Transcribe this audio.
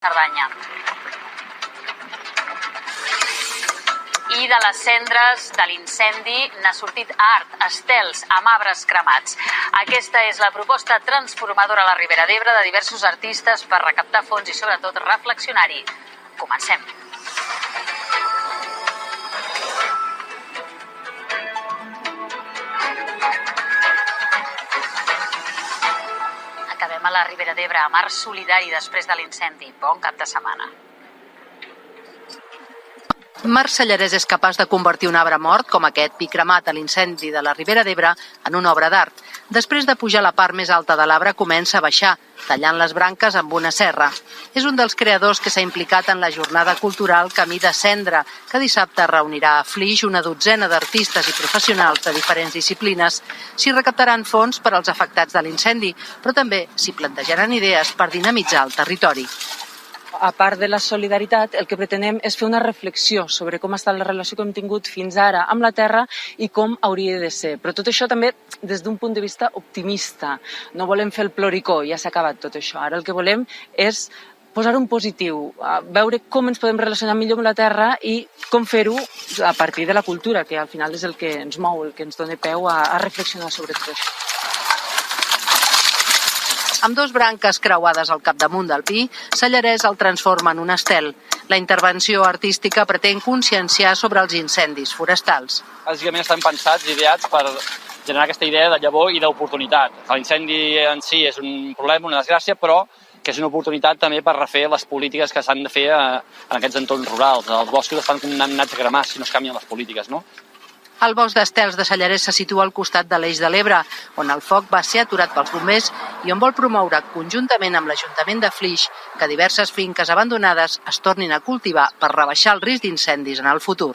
Cerdanya. I de les cendres de l'incendi n'ha sortit art, estels amb arbres cremats. Aquesta és la proposta transformadora a la Ribera d'Ebre de diversos artistes per recaptar fons i sobretot reflexionar-hi. Comencem. Acabem a la Ribera d'Ebre amb art solidari després de l'incendi. Bon cap de setmana. Marc Sellarès és capaç de convertir un arbre mort, com aquest pi cremat a l'incendi de la Ribera d'Ebre, en una obra d'art. Després de pujar a la part més alta de l'arbre, comença a baixar, tallant les branques amb una serra. És un dels creadors que s'ha implicat en la jornada cultural Camí de Cendra, que dissabte reunirà a Flix una dotzena d'artistes i professionals de diferents disciplines. S'hi recaptaran fons per als afectats de l'incendi, però també s'hi plantejaran idees per dinamitzar el territori. A part de la solidaritat, el que pretenem és fer una reflexió sobre com ha estat la relació que hem tingut fins ara amb la terra i com hauria de ser. Però tot això també des d'un punt de vista optimista. No volem fer el ploricó, ja s'ha acabat tot això. Ara el que volem és posar un positiu, veure com ens podem relacionar millor amb la terra i com fer-ho a partir de la cultura, que al final és el que ens mou, el que ens dona peu a reflexionar sobre tot això. Amb dos branques creuades al capdamunt del pi, Sellarès el transforma en un estel. La intervenció artística pretén conscienciar sobre els incendis forestals. Bàsicament estan pensats i ideats per generar aquesta idea de llavor i d'oportunitat. L'incendi en si és un problema, una desgràcia, però que és una oportunitat també per refer les polítiques que s'han de fer en aquests entorns rurals. Els boscos estan condemnats a cremar si no es canvien les polítiques, no? El bosc d'estels de Sellarès se situa al costat de l'Eix de l'Ebre, on el foc va ser aturat pels bombers i on vol promoure, conjuntament amb l'Ajuntament de Flix, que diverses finques abandonades es tornin a cultivar per rebaixar el risc d'incendis en el futur.